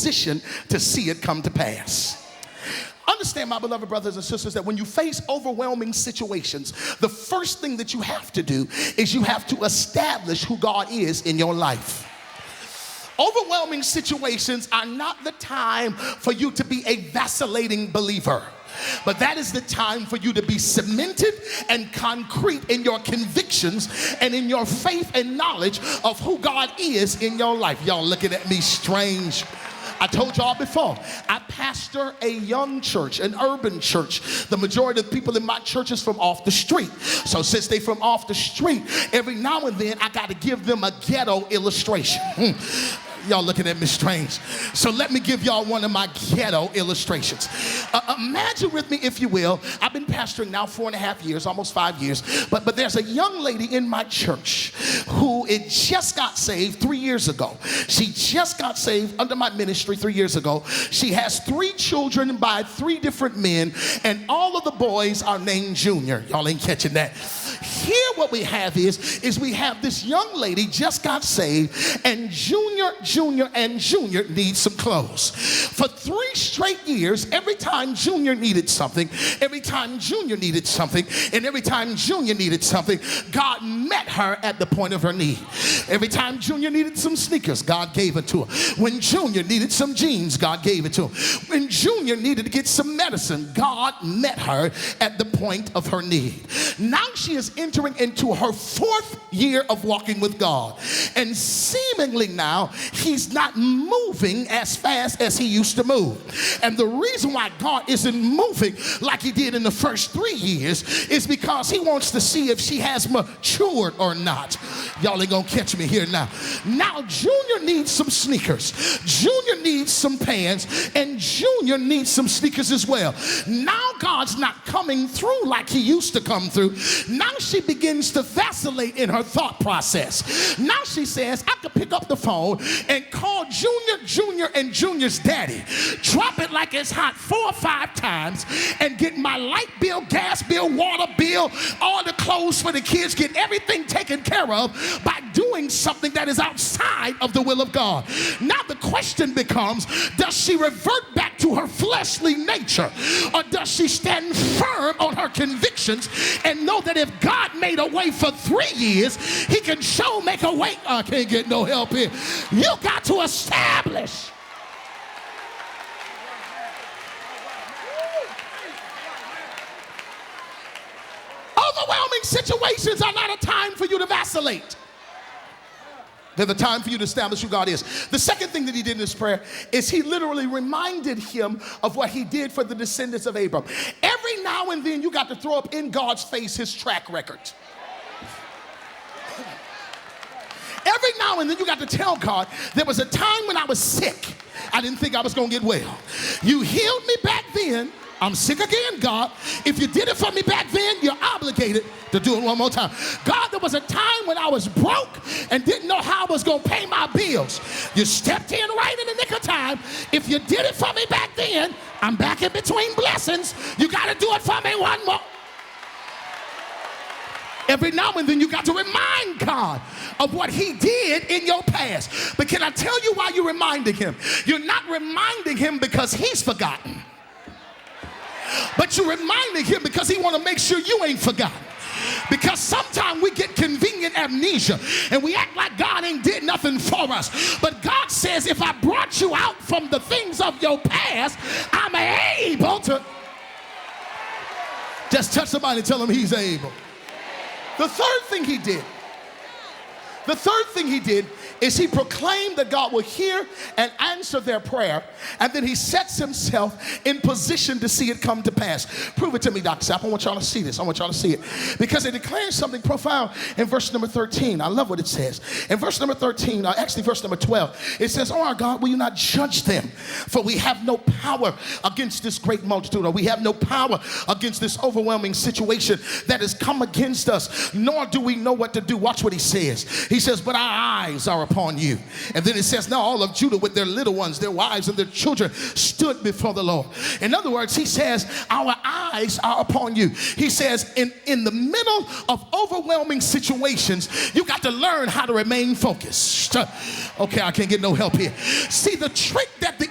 position to see it come to pass. Understand, my beloved brothers and sisters, that when you face overwhelming situations, the first thing that you have to do is you have to establish who God is in your life. Overwhelming situations are not the time for you to be a vacillating believer, but that is the time for you to be cemented and concrete in your convictions and in your faith and knowledge of who God is in your life. Y'all looking at me strange. I told y'all before, I pastor a young church, an urban church. The majority of the people in my church is from off the street. So since they from off the street, every now and then I got to give them a ghetto illustration. Y'all looking at me strange. So let me give y'all one of my ghetto illustrations. Imagine with me, if you will, I've been pastoring now 4.5 years, almost 5 years, but there's a young lady in my church who just got saved 3 years ago. She just got saved under my ministry 3 years ago. She has 3 children by 3 different men, and all of the boys are named Junior. Y'all ain't catching that. Here what we have is we have this young lady just got saved, and Junior needs some clothes. For 3 straight years, every time Junior needed something, every time Junior needed something, and every time Junior needed something, God met her at the point of her need. Every time Junior needed some sneakers, God gave it to her. When Junior needed some jeans, God gave it to her. When Junior needed to get some medicine, God met her at the point of her need. Now she is entering into her 4th year of walking with God, and seemingly now he's not moving as fast as he used to move. And the reason why God isn't moving like he did in the first 3 years is because he wants to see if she has matured or not. Y'all ain't gonna catch me here now. Now Junior needs some sneakers, Junior needs some pants, and Junior needs some sneakers as well. Now God's not coming through like he used to come through. Now she begins to vacillate in her thought process. Now she says, I could pick up the phone and call Junior and Junior's daddy, drop it like it's hot 4 or 5 times, and get my light bill, gas bill, water bill, all the clothes for the kids, get everything taken care of by doing something that is outside of the will of God. Now the question becomes, does she revert back to her fleshly nature, or does she stand firm on her convictions and know that if God made a way for 3 years, he can make a way? I can't get no help here. You got to establish. Overwhelming situations are not a time for you to vacillate. They're the time for you to establish who God is. The second thing that he did in this prayer is he literally reminded him of what he did for the descendants of Abram. Every now and then you got to throw up in God's face his track record. Every now and then you got to tell God, there was a time when I was sick. I didn't think I was going to get well. You healed me back then. I'm sick again, God. If you did it for me back then, you're obligated to do it one more time. God, there was a time when I was broke and didn't know how I was going to pay my bills. You stepped in right in the nick of time. If you did it for me back then, I'm back in between blessings. You got to do it for me one more. Every now and then you got to remind God of what he did in your past. But can I tell you why you're reminding him? You're not reminding him because he's forgotten, but you're reminding him because he want to make sure you ain't forgotten. Because sometimes we get convenient amnesia and we act like God ain't did nothing for us. But God says, if I brought you out from the things of your past, I'm able to. Just touch somebody and tell him he's able. The third thing he did is he proclaimed that God will hear and answer their prayer, and then he sets himself in position to see it come to pass. Prove it to me, Dr. Sapp. I want y'all to see this. I want y'all to see it. Because it declares something profound in verse number 13. I love what it says. In verse number 13, actually verse number 12, it says, oh our God, will you not judge them? For we have no power against this great multitude, or we have no power against this overwhelming situation that has come against us, nor do we know what to do. Watch what he says. He says, but our eyes are upon you. And then it says, now all of Judah with their little ones, their wives and their children stood before the Lord. In other words, he says, our eyes are upon you. He says, in the middle of overwhelming situations, you got to learn how to remain focused. Okay, I can't get no help here. See, the trick that the